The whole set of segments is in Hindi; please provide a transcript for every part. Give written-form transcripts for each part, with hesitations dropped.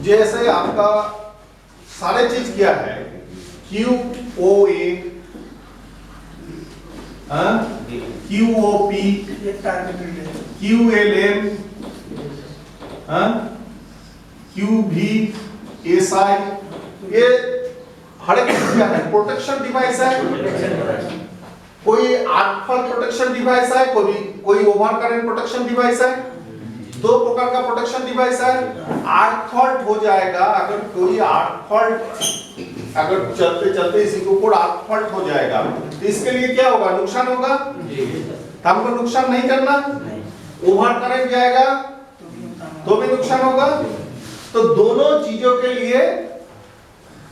जैसे आपका सारे चीज क्या है, Q O A, Q O P, Q L M, Q B S I, ये हर एक क्या है, प्रोटेक्शन डिवाइस है। कोई आर्टफल प्रोटेक्शन डिवाइस है, कोई ओवर करंट प्रोटेक्शन डिवाइस है। दो प्रकार का प्रोटेक्शन डिवाइस है। आर्क फॉल्ट हो जाएगा, अगर कोई आर्क फॉल्ट अगर चलते चलते इसी के ऊपर आर्क फॉल्ट हो जाएगा तो इसके लिए क्या होगा, नुकसान होगा। हमको नुकसान नहीं करना। ओवर करंट जाएगा तो भी नुकसान होगा। तो दोनों चीजों के लिए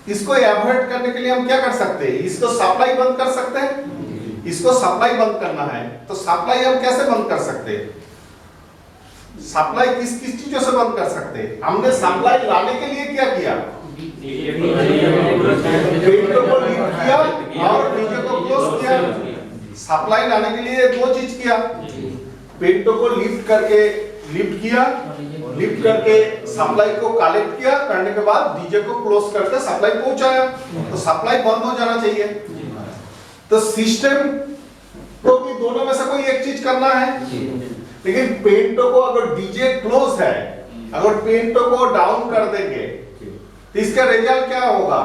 इसको अवॉइड करने के लिए हम क्या कर सकते हैं, इसको सप्लाई बंद कर सकते हैं। इसको सप्लाई बंद करना है तो सप्लाई हम कैसे बंद कर सकते हैं, सप्लाई किस किस चीजों से बंद कर सकते हैं। हमने सप्लाई लाने के लिए क्या किया, पेंटो को लिफ्ट किया और डीजे को क्लोज किया। सप्लाई लाने के लिए दो चीज किया, पेंटो को लिफ्ट करके सप्लाई को कलेक्ट किया, करने के बाद डीजे को क्लोज करके सप्लाई पहुंचाया। तो सप्लाई बंद हो जाना चाहिए। तो सिस्टम को भी दोनों में से कोई एक चीज करना है। लेकिन पेंटो को अगर डीजे क्लोज है, अगर पेंटो को डाउन कर देंगे तो इसका रिजल्ट क्या होगा,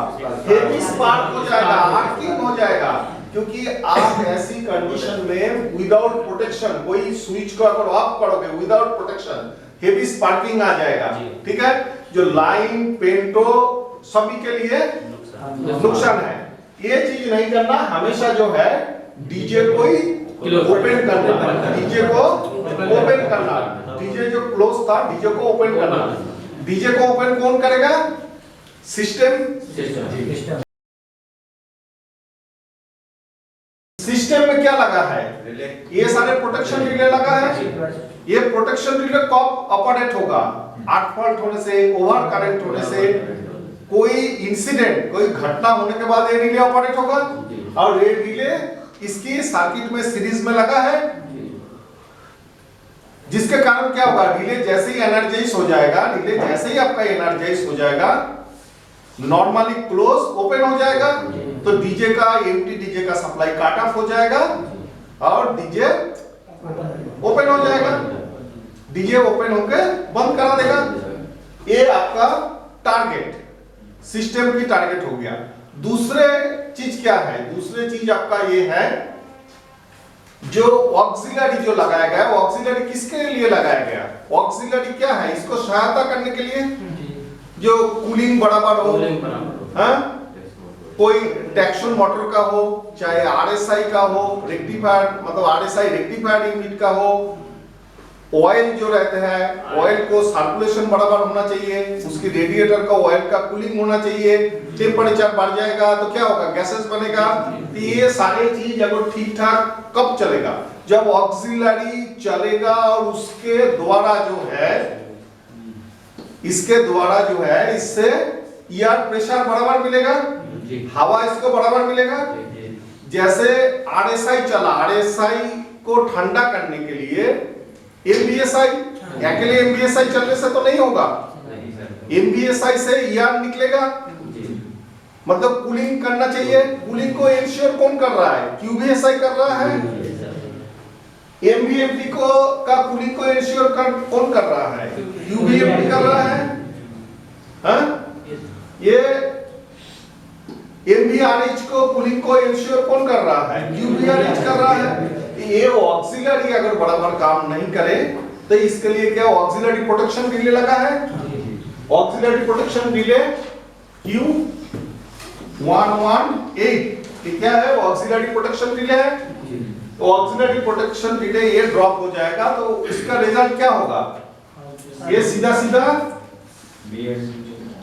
हेवी स्पार्क हो जाएगा, आर्किंग हो जाएगा। क्योंकि आप ऐसी कंडीशन में विदाउट प्रोटेक्शन, कोई स्विच को अगर ऑफ करोगे विदाउट प्रोटेक्शन, हेवी स्पार्किंग आ जाएगा। ठीक है, जो लाइन पेंटो सभी के लिए नुकसान है। ये चीज नहीं करना, हमेशा जो है डीजे को ओपन करना, डीजे को ओपन करना, डीजे जो क्लोज था डीजे को ओपन करना। डीजे को ओपन कौन करेगा, सिस्टम। सिस्टम में क्या लगा है, ये सारे प्रोटेक्शन रिले लगा है। ये प्रोटेक्शन रिले कब ऑपरेट होगा, आर्क फॉल्ट होने से, ओवर करंट होने से, कोई इंसिडेंट, कोई घटना होने के बाद ये रिले ऑपरेट होगा। और ये रिले इसकी सर्किट में सीरीज में लगा है, जिसके कारण क्या होगा, रिले जैसे ही एनर्जाइज हो जाएगा, रिले जैसे ही आपका एनर्जाइज हो जाएगा, नॉर्मली क्लोज ओपन हो जाएगा। तो डीजे का, एम्प्टी डीजे का सप्लाई कट ऑफ हो जाएगा और डीजे ओपन हो जाएगा। डीजे ओपन होकर बंद करा देगा। ये आपका टारगेट, सिस्टम की टारगेट हो गया। दूसरे चीज क्या है, दूसरे चीज आपका ये है, जो ऑक्सिलरी जो लगाया गया, ऑक्सिलरी किसके लिए लगाया गया, ऑक्सिलरी क्या है, इसको सहायता करने के लिए, जो कूलिंग बराबर हो, हाँ, कोई टेक्शन मोटर का हो, चाहे आरएसआई का हो, रेक्टिफायर मतलब आरएसआई रेक्टिफायर यूनिट का हो, ऑयल जो रहते हैं, ऑयल को सर्कुलेशन बराबर होना चाहिए, उसकी रेडिएटर का ऑयल का कूलिंग होना चाहिए। टेम्परेचर बढ़ जाएगा तो क्या होगा, गैसेस बनेगा। तो ये सारे चीज अगर ठीक ठाक कब चलेगा, जब ऑक्सिलरी चलेगा और उसके द्वारा जो है, इसके द्वारा जो है, इससे एयर प्रेशर बराबर मिलेगा, हवा इसको बराबर मिलेगा। जैसे आरएसआई चला, आरएसआई को ठंडा करने के लिए एमबीएसआई, अकेले एमबीएसआई चलने से तो नहीं होगा, एमबीएसआई से एयर निकलेगा, मतलब कूलिंग करना चाहिए। कूलिंग को इंश्योर कौन कर रहा है, क्यूबीएसआई कर रहा है। एमबीएमटी को का कूलिंग को इंश्योर कौन कर रहा है, क्यूबीएमटी कर रहा है। हाँ, ये एमबीआरएच को कूलिंग को इंश्योर कौन कर रहा है, क्यूबीआरएच कर रहा है। ये ऑक्सिलरी अगर बराबर काम नहीं करे तो इसके लिए क्या ऑक्सिलरी प्रोटेक्शन रिले लगा है। ऑक्सिलरी प्रोटेक्शन रिले Q118 ये क्या है, ऑक्सिलरी प्रोटेक्शन रिले है। तो ऑक्सिलरी प्रोटेक्शन रिले ये ड्रॉप हो जाएगा तो इसका रिजल्ट क्या होगा, ये सीधा सीधा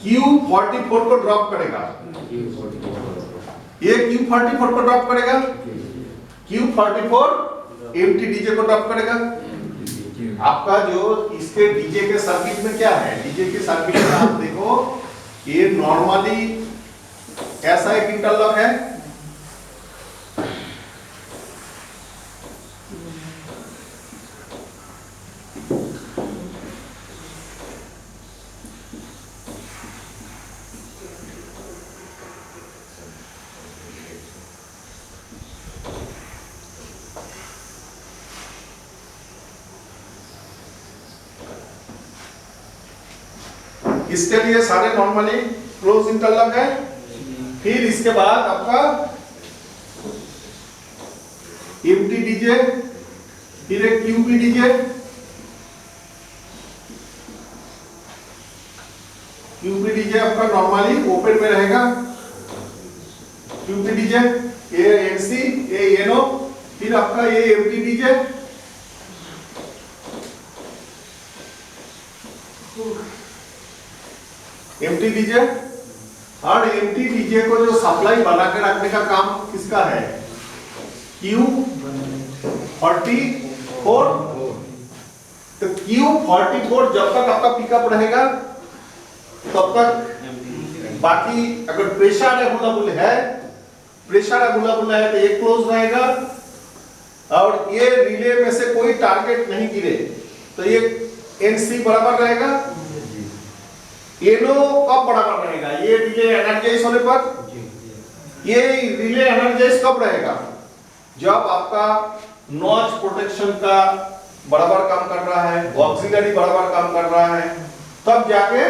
Q44 को ड्रॉप करेगा, ये Q44 को ड्रॉप करेगा, Q44 एम्प्टी डीजे को ड्रॉप करेगा। आपका जो इसके डीजे के सर्किट में क्या है, डीजे के सर्किट में आप देखो, ये नॉर्मली ऐसा एक इंटरलॉक है, इसके लिए सारे नॉर्मली क्लोज इंटरलॉक है। फिर इसके बाद आपका एम्प्टी डीजे, फिर एक क्यूपी डीजे। क्यूपी डीजे आपका नॉर्मली ओपन में रहेगा। क्यूपी डीजे ये एनसी, ये एनो, फिर आपका ये एम्प्टी डीजे। एम्प्टी डीजे और एम्प्टी डीजे को जो सप्लाई बना के रखने का काम किसका है? Q44। तो Q44 जब तक आपका पिकअप रहेगा तब तक बाकी, अगर प्रेशर अवेलेबल है, प्रेशर अवेलेबल है तो ये क्लोज रहेगा। और ये रिले में से कोई टारगेट नहीं गिरे तो ये एनसी बराबर रहेगा। एनो कब बराबर रहेगा? ये रिले एनर्जाइज होने पर। ये रिले एनर्जाइज कब रहेगा? जब आपका नॉच प्रोटेक्शन का बराबर काम कर रहा है, ऑक्सिलरी बराबर काम कर रहा है, तब जाके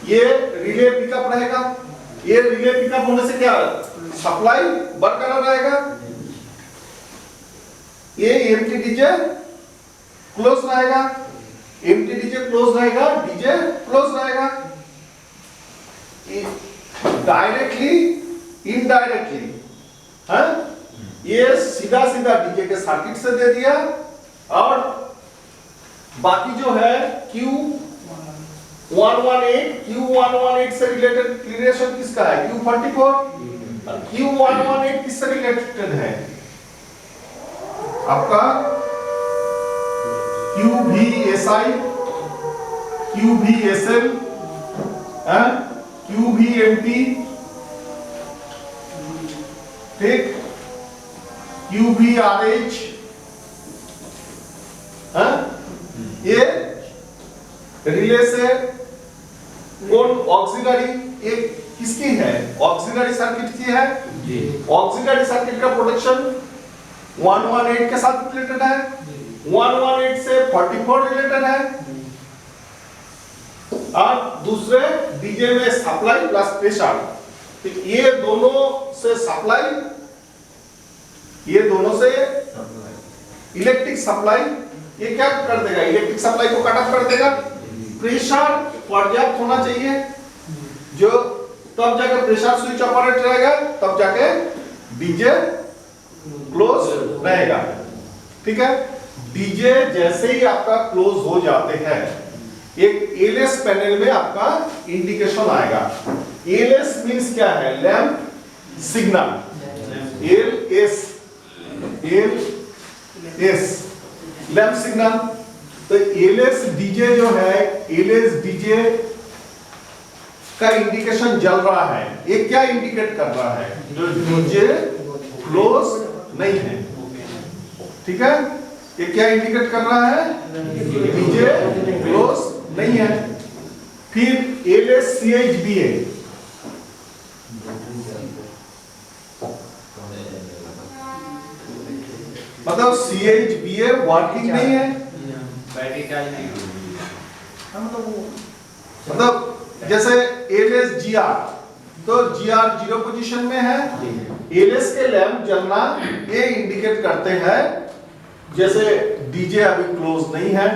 ये रिले पिकअप रहेगा। ये रिले पिकअप होने से क्या सप्लाई बरकरार रहेगा। ये एम्प्टी डीजे क्लोज रहेगा, एम्प्टी डीजे क्लोज रहेगा, डीजे क्लोज रहेगा। डायरेक्टली इनडायरेक्टली, हाँ, ये सीधा सीधा डीजे के सर्किट से दे दिया। और बाकी जो है Q118 से रिलेटेड रिलेशन किसका है? Q44। Q118 किससे रिलेटेड है? आपका QVSI, QVSL, QVMT, ठीक, QVRH, ये रिले से कौन ऑक्सिलरी, एक किसकी है? ऑक्सिलरी सर्किट की है। ऑक्सिलरी सर्किट का प्रोटेक्शन 118 के साथ रिलेटेड है, 118 से 44 रिलेटेड है। और दूसरे डीजे में सप्लाई प्लस प्रेशर, ये दोनों से सप्लाई, ये दोनों से इलेक्ट्रिक सप्लाई, ये क्या कर देगा? इलेक्ट्रिक सप्लाई को कट ऑफ कर देगा। प्रेशर पर्याप्त होना चाहिए, जो तब जाके प्रेशर स्विच ऑपरेट रहेगा, तब जाके डीजे क्लोज रहेगा। ठीक है, डीजे जैसे ही आपका क्लोज हो जाते हैं, एक एलएस पैनल में आपका इंडिकेशन आएगा। एलएस मींस क्या है? Lamp signal. LS, LS lamp signal. तो एलएस डीजे जो है, एलएस डीजे का इंडिकेशन जल रहा है। ये क्या इंडिकेट कर रहा है? जो डीजे क्लोज नहीं है। ठीक है, ये क्या इंडिकेट कर रहा है? डीजे क्लोज नहीं है। फिर एलएस सीएचबीए, मतलब सीएचबीए वर्किंग नहीं है, मतलब जैसे एलएस जीआर, तो जीआर 0 पोजीशन में है। एलएस के लैंप जलना ये इंडिकेट करते हैं जैसे डीजे अभी क्लोज नहीं है,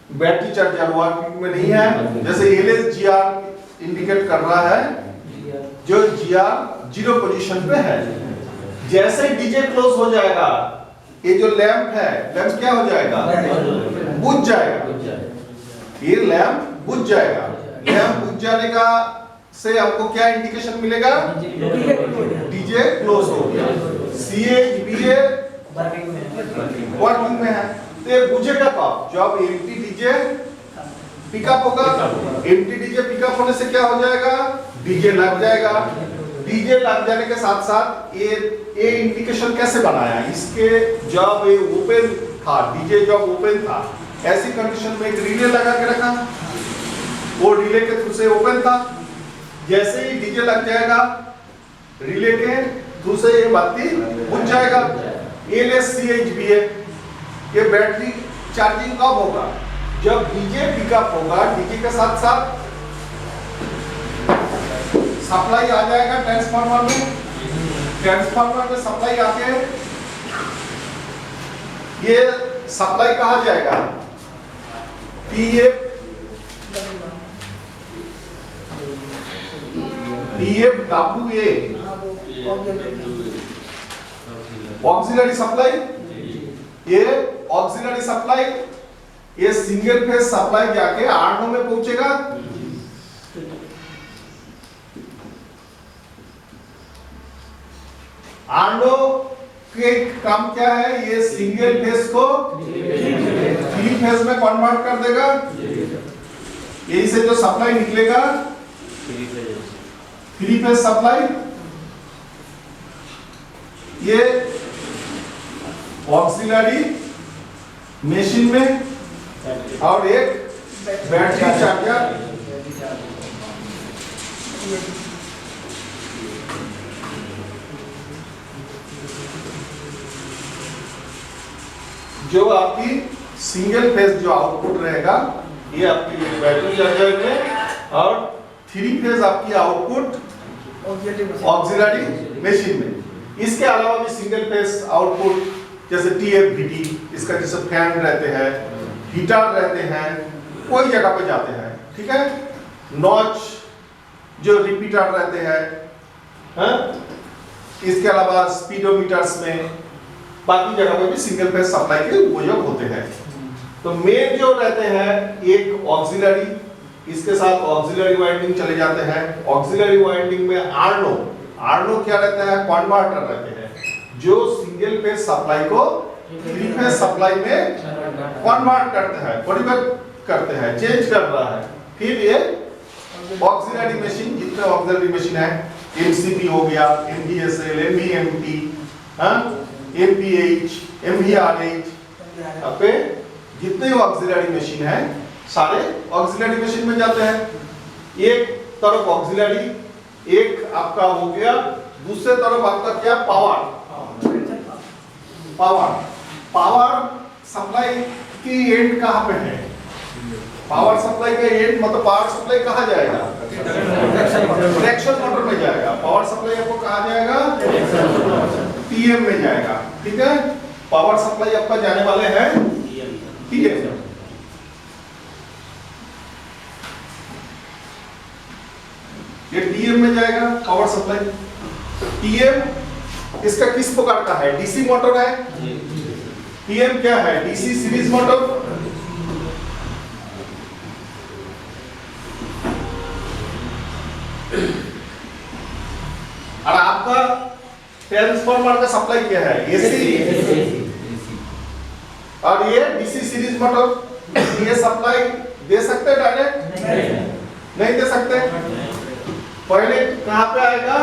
बैटरी चार्जर वर्किंग में नहीं है। जैसे एलएस जीआर इंडिकेट कर रहा है जो जीआर 0 पोजीशन पे है। जैसे डीजे क्लोज हो जाएगा, ये जो लैंप है, लैंप क्या हो जाएगा? बुझ जाएगा। ये लैंप बुझ जाएगा। लैंप बुझ जाने का से आपको क्या इंडिकेशन मिलेगा? डीजे क्लोज हो गया। सीएचबीए वर्किंग में है। तो ये बुझेगा कब? जब एम्प्टी डीजे पिकअप होगा। एम्प्टी डीजे पिकअप होने से क्या हो जाएगा? डीजे लग जाएगा। डीजे लग जाने के साथ साथ ये इंडिकेशन कैसे बनाया? इसके जब ये ओपन था, डीजे जब ओपन था, ऐसी कंडीशन में एक रिले लगा के रखा, वो रिले के थ्रू से ओपन था। जैसे ही डीजे लग जाएगा, रिले के थ्रू से ये बत्ती बुझ जाएगा। एलएस सीएचबीए, ये बैटरी चार्जिंग कब होगा? जब डीजे पिकअप होगा, डीजे के साथ साथ सप्लाई आ जाएगा ट्रांसफार्मर में, ट्रांसफार्मर में सप्लाई आके ये सप्लाई कहा जाएगा PFWA ऑक्सिलरी सप्लाई। ये ऑक्सिलरी सप्लाई, ये सिंगल फेज सप्लाई जाके आर्नो में पहुंचेगा। आर्नो के काम क्या है? ये सिंगल फेज को 3 फेज में कन्वर्ट कर देगा। यही से जो सप्लाई निकलेगा 3 फेज सप्लाई, ये ऑक्सिलरी मशीन में और एक बैटरी चार्जर। जो आपकी सिंगल फेज जो आउटपुट रहेगा, ये आपकी बैटरी चार्जर में, और 3 फेज आपकी आउटपुट ऑक्सिलरी मशीन में। इसके अलावा भी सिंगल फेज आउटपुट जैसे TFVT, इसका जैसे फैन रहते हैं, हीटर रहते हैं, कोई जगह पे जाते हैं, ठीक है। नॉच जो रिपीटर रहते हैं, इसके अलावा स्पीडोमीटर्स में, बाकी जगह पे भी सिंगल फेज सप्लाई के उपयोग होते हैं। तो मेन जो रहते हैं एक ऑक्सिलरी, इसके साथ ऑक्सिलरी वाइंडिंग चले जाते हैं। ऑक्सिलरी वाइंडिंग में आर्नो, आर्नो क्या रहता है? कन्वर्टर रहते हैं, जो सिंगल फेज सप्लाई को 3 फेज सप्लाई में कन्वर्ट करते हैं, परिवर्तित करते हैं, चेंज कर रहा है। फिर ये ऑक्सिलरी मशीन, जितने ऑक्सिलरी मशीन है, MCP हो गया, MVSL, MVMT, MPH, MVRH, अब पे जितने ऑक्सिलरी मशीन है सारे ऑक्सिलरी मशीन में जाते हैं। एक तरफ ऑक्सिलरी, एक आपका हो गया, दूसरे तरफ आपका क्या? पावर। पावर सप्लाई की एंड कहाँ पे है? पावर सप्लाई का एंड मतलब पावर सप्लाई कहाँ जाएगा? इंडक्शन मोटर में जाएगा। पावर सप्लाई आपको कहाँ जाएगा? PM में जाएगा, ठीक है। पावर सप्लाई आपका जाने वाले हैं PM। ये DM में जाएगा पावर सप्लाई। PM इसका किस प्रकार का है? DC मोटर है। PM क्या है? DC series motor. और आपका ट्रांसफार्मर का सप्लाई क्या है? AC। और ये DC सीरीज मोटर, ये सप्लाई दे सकते हैं डायरेक्ट? नहीं दे सकते। पहले कहाँ पे आएगा?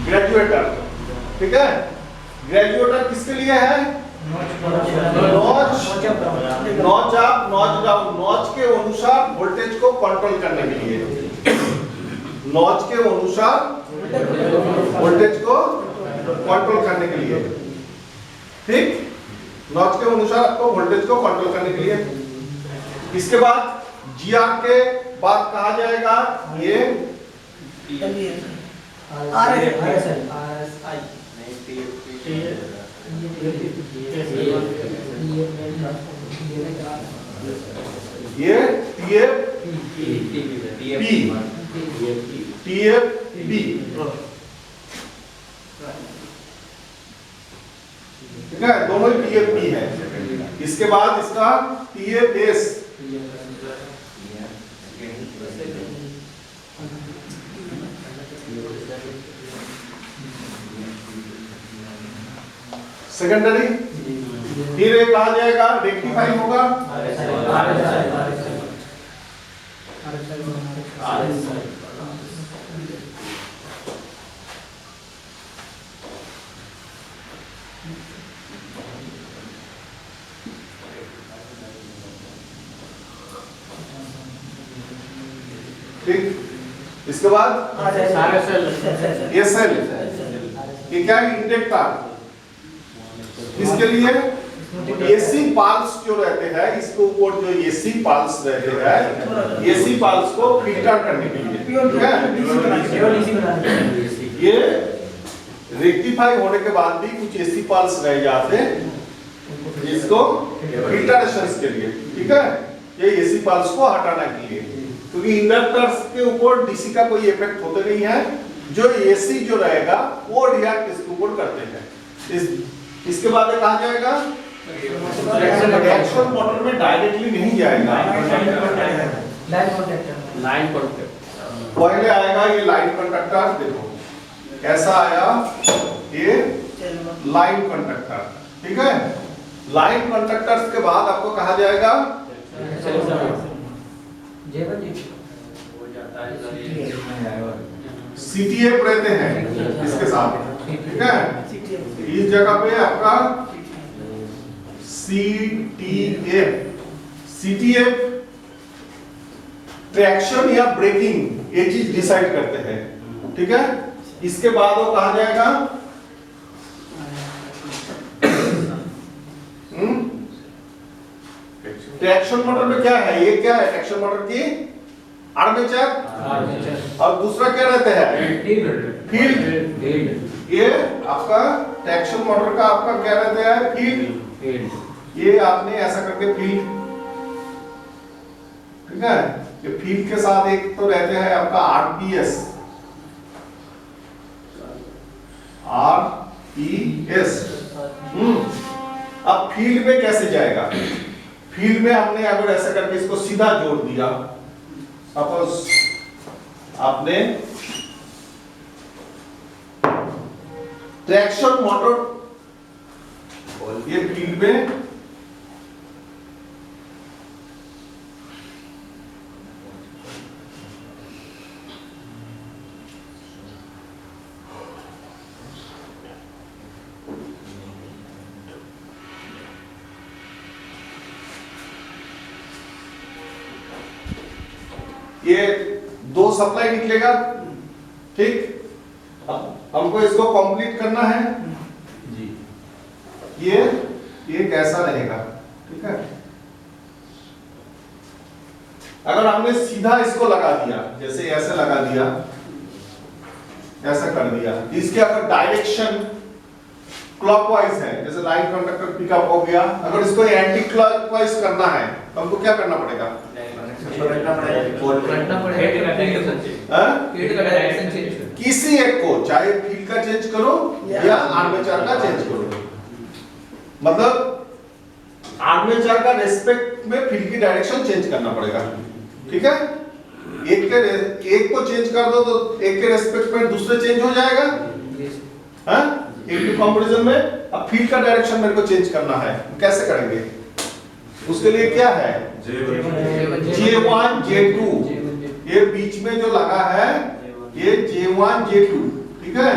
ग्रेजुएटर, ठीक है। ग्रेजुएटर किसके लिए है? Notch up, notch down, notch के अनुसार वोल्टेज को कंट्रोल करने के लिए, नॉच के अनुसार वोल्टेज को कंट्रोल करने के लिए, ठीक। नॉच के अनुसार आपको वोल्टेज को कंट्रोल करने के लिए। इसके बाद GR के बाद कहा जाएगा ये TFP, ठीक है, दोनों ही TFP है। इसके बाद इसका TFS, सेकेंडरी। फिर एक आ जाएगा रेक्टिफाई होगा, ठीक। इसके बाद ये सेल, ये क्या है, इंटेक तार। इसके लिए एसी पाल्स जो रहते हैं, इसके ऊपर जो एसी पाल्स रहते हैं, एसी पाल्स को फिल्टर करने के लिए, ठीक है, ये रेक्टिफाई होने के बाद भी कुछ एसी पाल्स रह जाते हैं, इसको फिल्टरेशन के लिए, ठीक है, ये एसी पाल्स को हटाने के लिए, क्योंकि इंडक्टर्स के ऊपर डीसी का कोई इफेक्ट होते नहीं है, जो एसी जो रहेगा वो रिएक्ट इसके ऊपर करते हैं। इसके बाद कहा जाएगा एक्शन मोटर में डायरेक्टली नहीं जाएगा, लाइन कॉन्टैक्टर पहले आएगा ये लाइन कंडक्टर। देखो कैसा आया, ये लाइन कंडक्टर, ठीक है। लाइन कंडक्टर्स के बाद आपको कहा जाएगा सीटीएफ रहते हैं इसके साथ, ठीक है। इस जगह पे आपका सीटीएफ ट्रैक्शन या ब्रेकिंग ये चीज डिसाइड करते हैं, ठीक है। इसके बाद वो कहा जाएगा ट्रैक्शन मोटर में क्या है, ये क्या है ट्रैक्शन मोटर की आर्मेचर, और दूसरा क्या रहता है फील्ड। ये आपका ट्रैक्शन मोटर का आपका क्या रहता है, फील्ड। ये आपने ऐसा करके फील्ड, ठीक है, ये फील्ड के साथ एक तो रहते हैं आपका आरपीएस, अब फील्ड में कैसे जाएगा, फील्ड में हमने अगर ऐसा करके इसको सीधा जोड़ दिया, सपोज आपने ट्रैक्शन मोटर ये फील्ड में ये दो सप्लाई निकलेगा, ठीक। अब हमको इसको कंप्लीट करना है जी। ये कैसा रहेगा, ठीक है। अगर हमने सीधा इसको लगा दिया, जैसे ऐसे लगा दिया, ऐसा कर दिया, इसके अगर डायरेक्शन क्लॉकवाइज है, जैसे लाइन कंडक्टर पिकअप हो गया, अगर इसको एंटी क्लॉकवाइज करना है तो हमको क्या करना पड़ेगा, किसी एक को, चाहे फील्ड का चेंज करो या आर्मेचर का चेंज करो, मतलब आर्मेचर का रेस्पेक्ट में फील्ड की डायरेक्शन चेंज करना पड़ेगा, ठीक है। एक को चेंज कर दो तो एक के रेस्पेक्ट में दूसरे चेंज हो जाएगा, हाँ, एक के कंपैरिजन में। अब फील्ड का डायरेक्शन मेरे को चेंज करना है, कैसे करेंगे, उसके लिए क्या है J1 J2, ये बीच में जो लगा है ये J1 J2, ठीक है।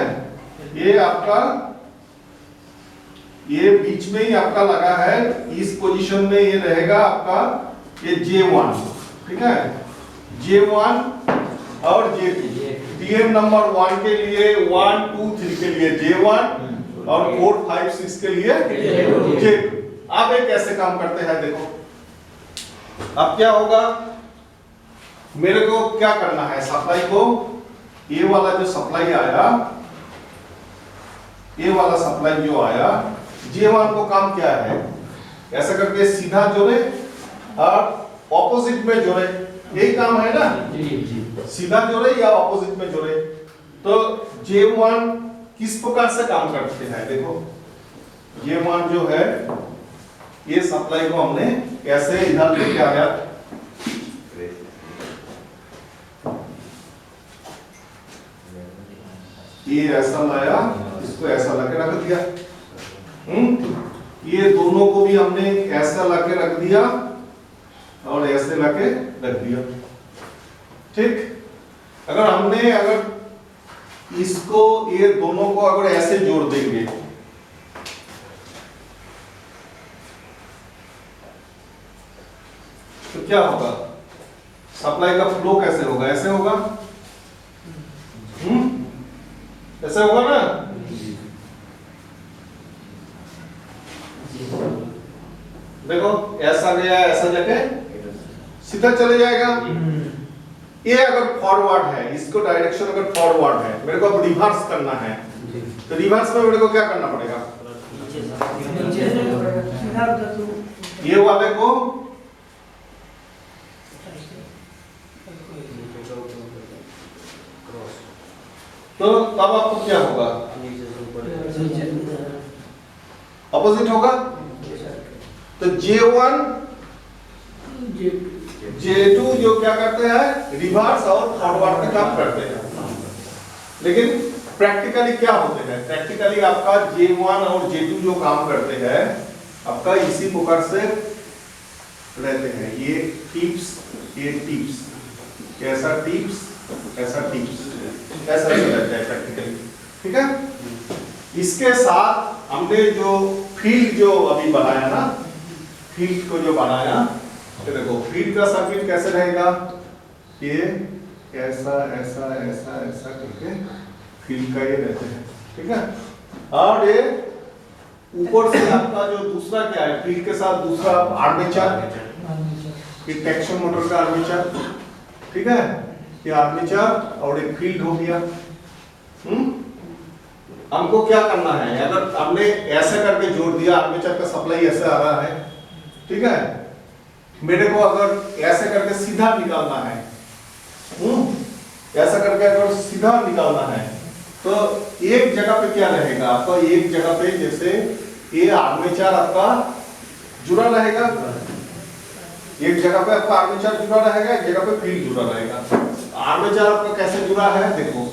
ये आपका ये बीच में ही आपका लगा है, इस पोजीशन में ये रहेगा आपका ये J1, ठीक है। J1 और J2 TM नंबर 1 के लिए 1 2 3 के लिए J1 और 4 5 6 के लिए J2। अब ये कैसे काम करते हैं देखो। अब क्या होगा, मेरे को क्या करना है, सप्लाई को ये वाला जो सप्लाई आया, ये वाला सप्लाई जो आया J1 को काम क्या है, ऐसा करके सीधा जोड़े और ऑपोजिट में जोड़े, यही काम है ना जी। सीधा जोड़े या ऑपोजिट में जोड़े। तो J1 किस प्रकार से काम करते हैं देखो, J1 जो है ये सप्लाई को हमने कैसे इधर लेके आया, ये ऐसा लाया, इसको ऐसा लाके रख दिया, ये दोनों को भी हमने ऐसा लाके रख दिया और ऐसे लाके रख दिया, ठीक। अगर इसको ये दोनों को अगर ऐसे जोड़ देंगे तो क्या होगा, सप्लाई का फ्लो कैसे होगा, ऐसे होगा, ऐसे होगा ना। देखो ऐसा गया, ऐसा जाके सीधा चले जाएगा। ये अगर फॉरवर्ड है, इसको डायरेक्शन अगर फॉरवर्ड है, मेरे को अब रिवर्स करना है, तो रिवर्स में मेरे को क्या करना पड़ेगा? ये वाले को तो तब आपको क्या होगा? ऑपोजिट होगा। तो J1 J2 जो क्या करते हैं? रिवर्स और फॉरवर्ड का काम करते हैं। लेकिन प्रैक्टिकली क्या होते हैं? प्रैक्टिकली आपका J1 और J2 जो काम करते हैं आपका इसी प्रकार से रहते हैं। ये टिप्स, ये टिप्स, ऐसा टिप्स, ऐसा टिप्स, ऐसा रहता है प्रैक्टिकली। ठीक है। इसके साथ हमने जो फील्ड जो अभी बनाया ना, फील्ड को जो बनाया, तो देखो फील्ड का सर्किट कैसे रहेगा? ये ऐसा ऐसा ऐसा ऐसा करके फील्ड का ये रहते हैं। ठीक है। और ये ऊपर से आपका जो दूसरा क्या है, फील्ड के साथ दूसरा आर्मेचर, ये ट्रैक्शन मोटर का आर्मेचर। ठीक है। ये आर्मेचर और एक फील्ड हो गया। हमको क्या करना है? अगर हमने ऐसे करके जोड़ दिया, आर्मेचर का सप्लाई ऐसे आ रहा है, ठीक है, मेरे को अगर ऐसे करके सीधा निकालना है, ऐसा करके अगर सीधा निकालना है, तो एक जगह पे क्या रहेगा आपका? एक जगह पे जैसे ये आर्मेचर आपका जुड़ा रहेगा, एक जगह पे आपका आर्मेचर जुड़ा रहेगा, एक जगह पे फील्ड जुड़ा रहेगा। आर्मेचर आपका कैसे जुड़ा है? देखो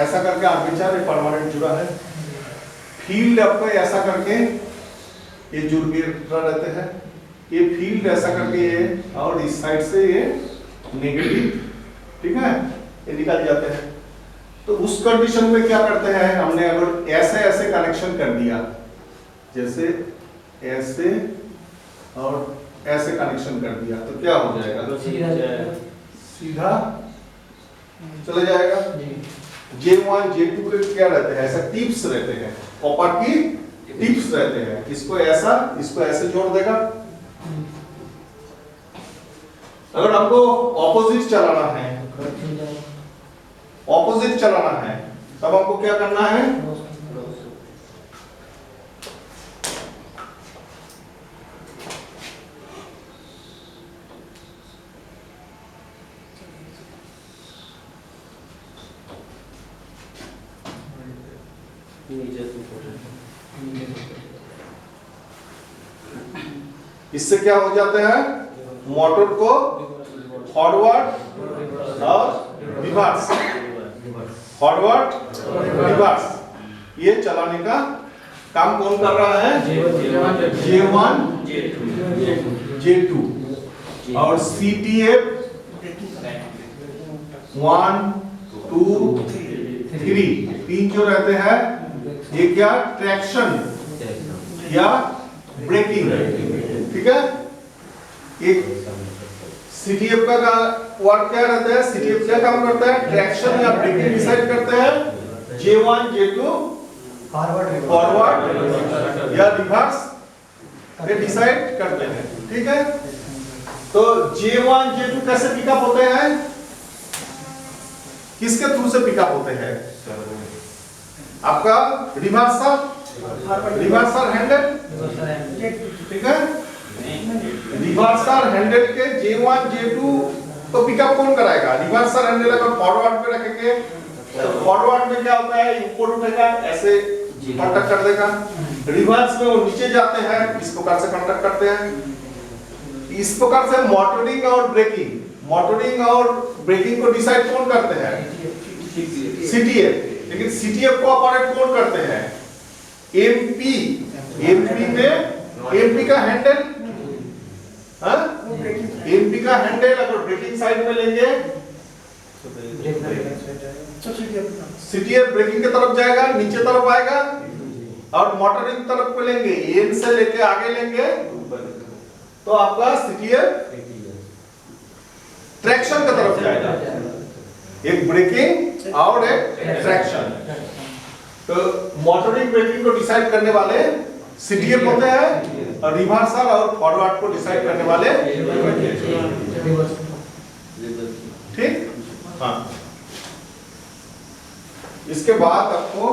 ऐसा करके आर्मेचर ये परमानेंट जुड़ा है, फील्ड आपको ऐसा करके ये जुड़ के रहते हैं, ये फील्ड ऐसा करके ये, और इस साइड से ये नेगेटिव, ठीक है, ये निकल जाते हैं। तो उस कंडीशन में क्या करते हैं? हमने अगर ऐसे ऐसे कनेक्शन कर दिया, जैसे ऐसे और ऐसे कनेक्शन कर दिया, तो क्या हो जाएगा? सीधा चले जाएगा। J1 J2 के क्या रहते हैं? ऐसा टिप्स रहते हैं, कॉपर की टिप्स रहते हैं। इसको ऐसे जोड़ देगा। अगर आपको ऑपोजिट चलाना है, ऑपोजिट चलाना है, तब हमको क्या करना है? इससे क्या हो जाते हैं? मोटर को फॉरवर्ड और रिवर्स, फॉरवर्ड रिवर्स, ये चलाने का काम कौन कर रहा है? J1 J2 और CTF 1 2 3 तीन जो रहते हैं, ये क्या? ट्रैक्शन या ब्रेकिंग। ठीक है। एक CTF का वर्क क्या रहता है? CTF क्या काम करता है? ट्रैक्शन या ब्रेकिंग डिसाइड करते हैं। J1 J2 फॉरवर्ड या रिवर्स ये डिसाइड करते हैं। ठीक है। तो J1 J2 कैसे पिकअप होते हैं? किसके थ्रू से पिकअप होते हैं? आपका रिवर्सर हैंडल। ठीक है। रिवर्सर हैंडल के J1 J2 तो पिकअप कौन कराएगा? रिवर्सर हैंडल अगर फॉरवर्ड पे रखेंगे तो फॉरवर्ड में क्या होता है? ऊपर उठेगा, ऐसे कंडक्ट कर देगा। रिवर्स में वो नीचे जाते हैं, इस प्रकार से कंडक्ट करते हैं। इस प्रकार से मोटरिंग और ब्रेकिंग को डिसाइड कौन करते हैं? CTF। लेकिन CTF को ऑपरेट कौन करते हैं? MP का हैंडल, MP का हैंडल अगर ब्रेकिंग साइड में लेंगे CTF ब्रेकिंग की तरफ जाएगा, नीचे तरफ आएगा, और मोटरिंग तरफ पे लेंगे, एन से लेके आगे लेंगे, तो आपका CTF ट्रैक्शन की तरफ जाएगा। एक ब्रेकिंग और एक ट्रैक्शन। तो मोटरिंग ब्रेकिंग को डिसाइड करने वाले CTF होते हैं, और रिवर्सल और फॉरवर्ड को डिसाइड करने वाले ठीक। हाँ, इसके बाद आपको